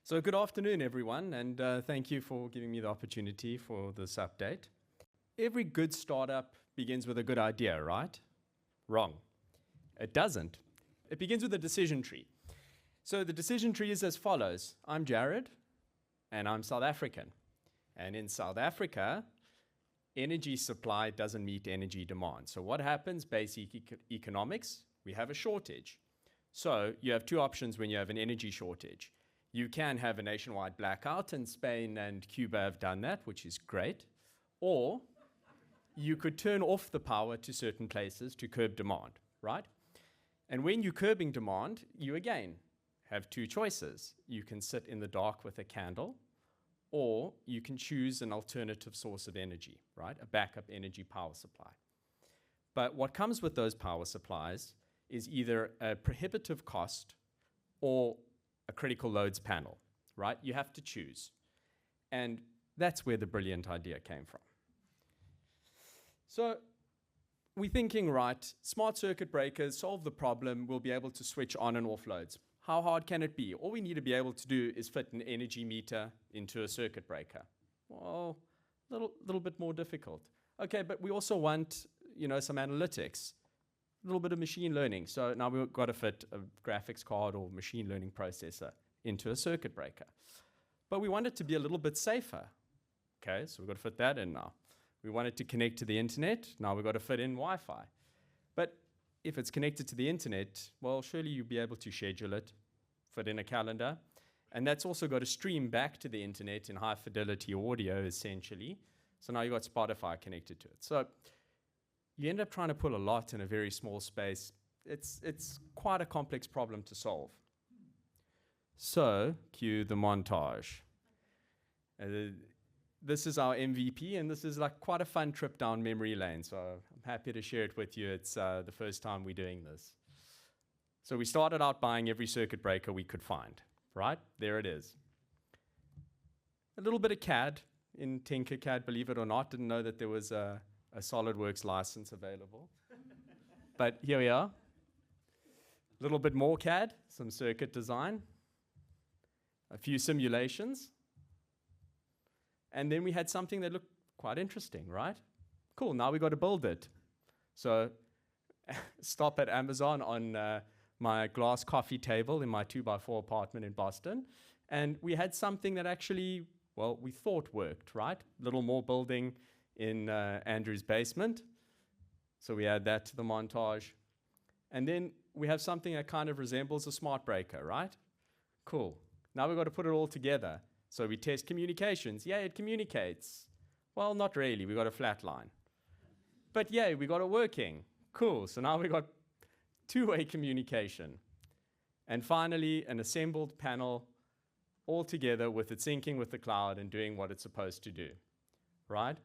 So good afternoon, everyone, and thank you for giving me the opportunity for this update. Every good startup begins with a good idea, right? Wrong. It doesn't. It begins with a decision tree. So the decision tree is as follows. I'm Jared, and I'm South African. And in South Africa, energy supply doesn't meet energy demand. So what happens? Basic economics, we have a shortage. So you have two options when you have an energy shortage. You can have a nationwide blackout, and Spain and Cuba have done that, which is great. Or you could turn off the power to certain places to curb demand, right? And when you're curbing demand, you again have two choices. You can sit in the dark with a candle, or you can choose an alternative source of energy, right? A backup energy power supply. But what comes with those power supplies is either a prohibitive cost or a critical loads panel, right? You have to choose. And that's where the brilliant idea came from. So we're thinking, right, smart circuit breakers solve the problem. We'll be able to switch on and off loads. How hard can it be? All we need to be able to do is fit an energy meter into a circuit breaker. Well, a little bit more difficult. Okay, but we also want, some analytics. A little bit of machine learning. So now we've got to fit a graphics card or machine learning processor into a circuit breaker. But we want it to be a little bit safer. Okay, so we've got to fit that in now. We want it to connect to the internet. Now we've got to fit in Wi-Fi. But if it's connected to the internet, well, surely you'll be able to schedule it, fit in a calendar. And that's also got to stream back to the internet in high fidelity audio, essentially. So now you've got Spotify connected to it. So you end up trying to put a lot in a very small space. It's quite a complex problem to solve. So, cue the montage. This is our MVP, and this is like quite a fun trip down memory lane. So I'm happy to share it with you. It's the first time we're doing this. So we started out buying every circuit breaker we could find, right? There it is. A little bit of CAD in Tinkercad, believe it or not. Didn't know that there was a SolidWorks license available. But here we are. A little bit more CAD, some circuit design, a few simulations. And then we had something that looked quite interesting, right? Cool, now we got to build it. So stop at Amazon on my glass coffee table in my 2x4 apartment in Boston. And we had something that actually, well, we thought worked, right? A little more building in Andrew's basement. So we add that to the montage. And then we have something that kind of resembles a smart breaker, right? Cool. Now we've got to put it all together. So we test communications. Yeah, it communicates. Well, not really. We got a flat line. But yeah, we got it working. Cool. So now we got two-way communication. And finally, an assembled panel all together with it syncing with the cloud and doing what it's supposed to do, right?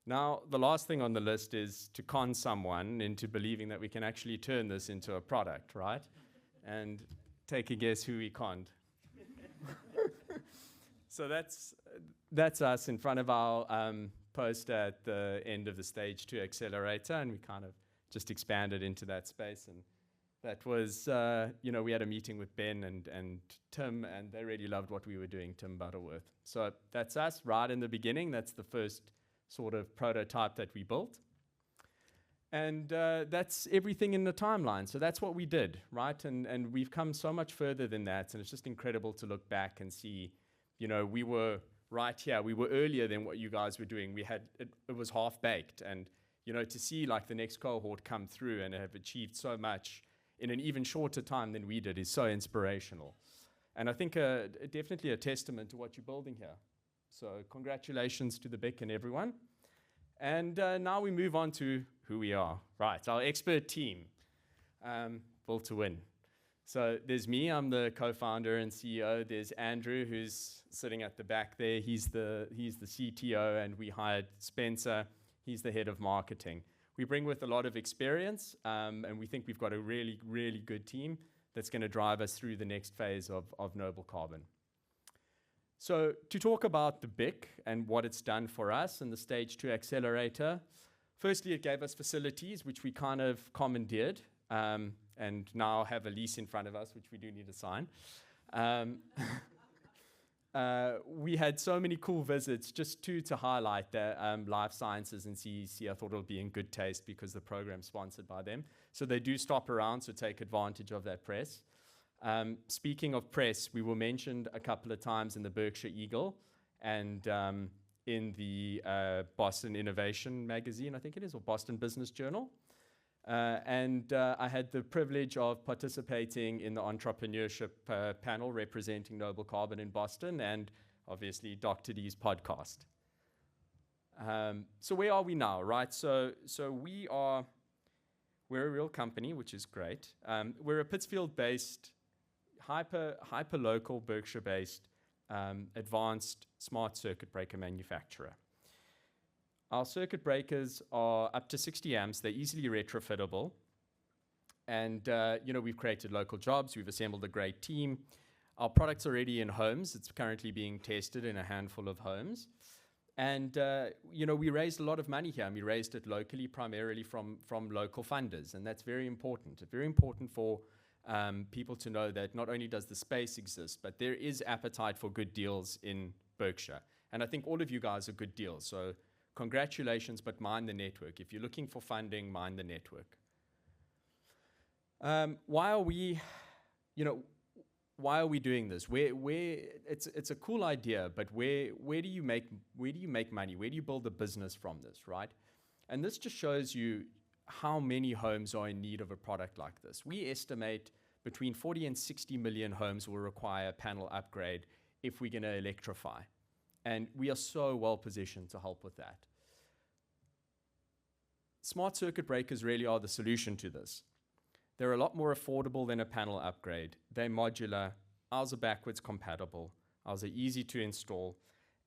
Now, the last thing on the list is to con someone into believing that we can actually turn this into a product, right? And take a guess who we conned. So that's us in front of our poster at the end of the Stage 2 Accelerator, and we kind of just expanded into that space. And that was, we had a meeting with Ben and Tim, and they really loved what we were doing, Tim Butterworth. So that's us right in the beginning. That's the first sort of prototype that we built. And that's everything in the timeline. So that's what we did, right? And we've come so much further than that. And it's just incredible to look back and see, we were right here. We were earlier than what you guys were doing. It was half-baked. And, to see like the next cohort come through and have achieved so much in an even shorter time than we did is so inspirational. And I think definitely a testament to what you're building here. So congratulations to the BIC and everyone. And now we move on to who we are. Right, our expert team, built to win. So there's me, I'm the co-founder and CEO. There's Andrew, who's sitting at the back there. He's the CTO, and we hired Spencer. He's the head of marketing. We bring with a lot of experience, and we think we've got a really, really good team that's going to drive us through the next phase of Noble Carbon. So to talk about the BIC and what it's done for us and the Stage 2 Accelerator, firstly, it gave us facilities, which we kind of commandeered, and now have a lease in front of us, which we do need to sign. we had so many cool visits, just to highlight the life sciences and CEC. I thought it would be in good taste because the program's sponsored by them. So they do stop around, so take advantage of that press. Speaking of press, we were mentioned a couple of times in the Berkshire Eagle and in the Boston Innovation magazine, I think it is, or Boston Business Journal. I had the privilege of participating in the entrepreneurship panel representing Noble Carbon in Boston and obviously Dr. D's podcast. So where are we now, right? So we're a real company, which is great. We're a Pittsfield-based, hyper-local, Berkshire-based, advanced smart circuit breaker manufacturer. Our circuit breakers are up to 60 amps. They're easily retrofittable. And, we've created local jobs. We've assembled a great team. Our product's already in homes. It's currently being tested in a handful of homes. And, we raised a lot of money here. And we raised it locally, primarily from local funders. And that's very important. It's very important for people to know that not only does the space exist, but there is appetite for good deals in Berkshire. And I think all of you guys are good deals. So congratulations, but mind the network. If you're looking for funding, mind the network. Why are we doing this? It's a cool idea, but where do you make money? Where do you build a business from this, right? And this just shows you how many homes are in need of a product like this. We estimate between 40 and 60 million homes will require a panel upgrade if we're going to electrify. And we are so well positioned to help with that. Smart circuit breakers really are the solution to this. They're a lot more affordable than a panel upgrade. They're modular. Ours are backwards compatible. Ours are easy to install.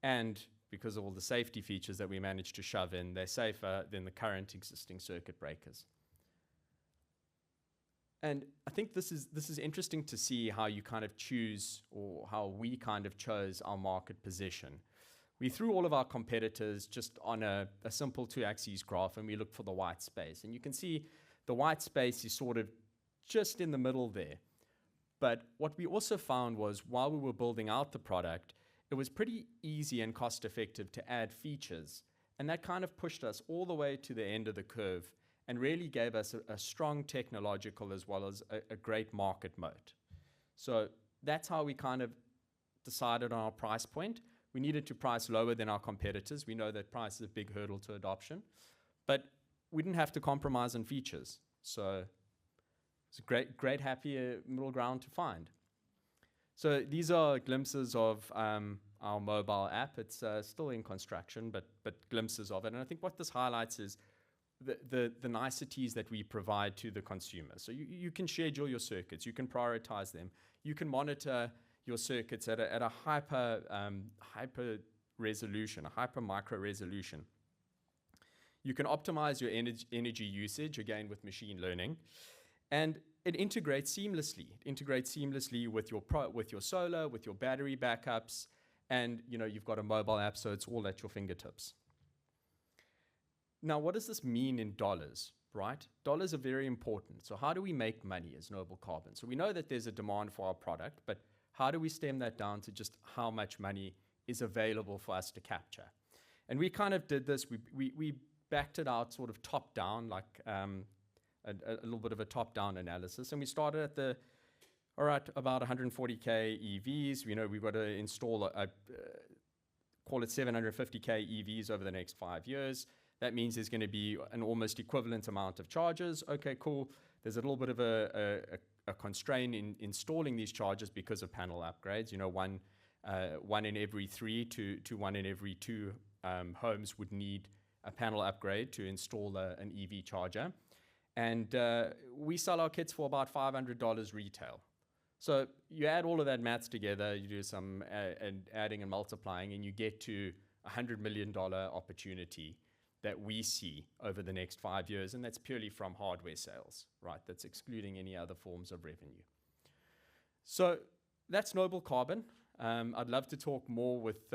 And because of all the safety features that we managed to shove in, they're safer than the current existing circuit breakers. And I think this is interesting to see how you kind of choose, or how we kind of chose our market position. We threw all of our competitors just on a simple 2-axis graph, and we looked for the white space. And you can see the white space is sort of just in the middle there. But what we also found was, while we were building out the product, it was pretty easy and cost-effective to add features. And that kind of pushed us all the way to the end of the curve and really gave us a strong technological as well as a great market moat. So that's how we kind of decided on our price point. We needed to price lower than our competitors. We know that price is a big hurdle to adoption. But we didn't have to compromise on features. So it's a great happy middle ground to find. So these are glimpses of our mobile app. It's still in construction, but glimpses of it. And I think what this highlights is the niceties that we provide to the consumer. So you can schedule your circuits. You can prioritize them. You can monitor your circuits at a hyper resolution, a hyper micro resolution. You can optimize your energy usage, again with machine learning. And it integrates seamlessly. It integrates seamlessly with your solar, with your battery backups, and you've got a mobile app, so it's all at your fingertips. Now, what does this mean in dollars, right? Dollars are very important. So how do we make money as Noble Carbon? So we know that there's a demand for our product, but how do we stem that down to just how much money is available for us to capture? And we kind of did this. We backed it out sort of top down, like a little bit of a top-down analysis. And we started at about 140K EVs. We've got to install call it 750K EVs over the next 5 years. That means there's going to be an almost equivalent amount of chargers. Okay, cool. There's a little bit of a constraint in installing these chargers because of panel upgrades. One in every 3 to 1 in every 2 homes would need a panel upgrade to install an EV charger. And we sell our kits for about $500 retail. So you add all of that maths together, you do some adding and multiplying, and you get to $100 million opportunity that we see over the next 5 years, and that's purely from hardware sales, right? That's excluding any other forms of revenue. So that's Noble Carbon. I'd love to talk more with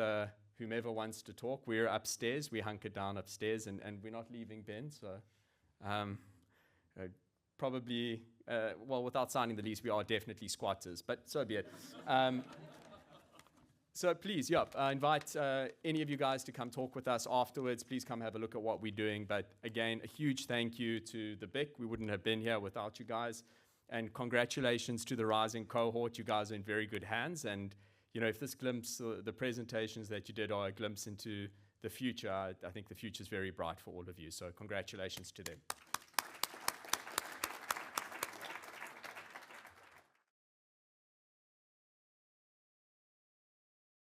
whomever wants to talk. We're upstairs. We hunkered down upstairs, and we're not leaving Ben, so probably, without signing the lease, we are definitely squatters, but so be it. So please, yeah, invite any of you guys to come talk with us afterwards. Please come have a look at what we're doing. But again, a huge thank you to the BIC. We wouldn't have been here without you guys. And congratulations to the rising cohort. You guys are in very good hands. And you know, if this glimpse, the presentations that you did are a glimpse into the future, I think the future is very bright for all of you. So congratulations to them.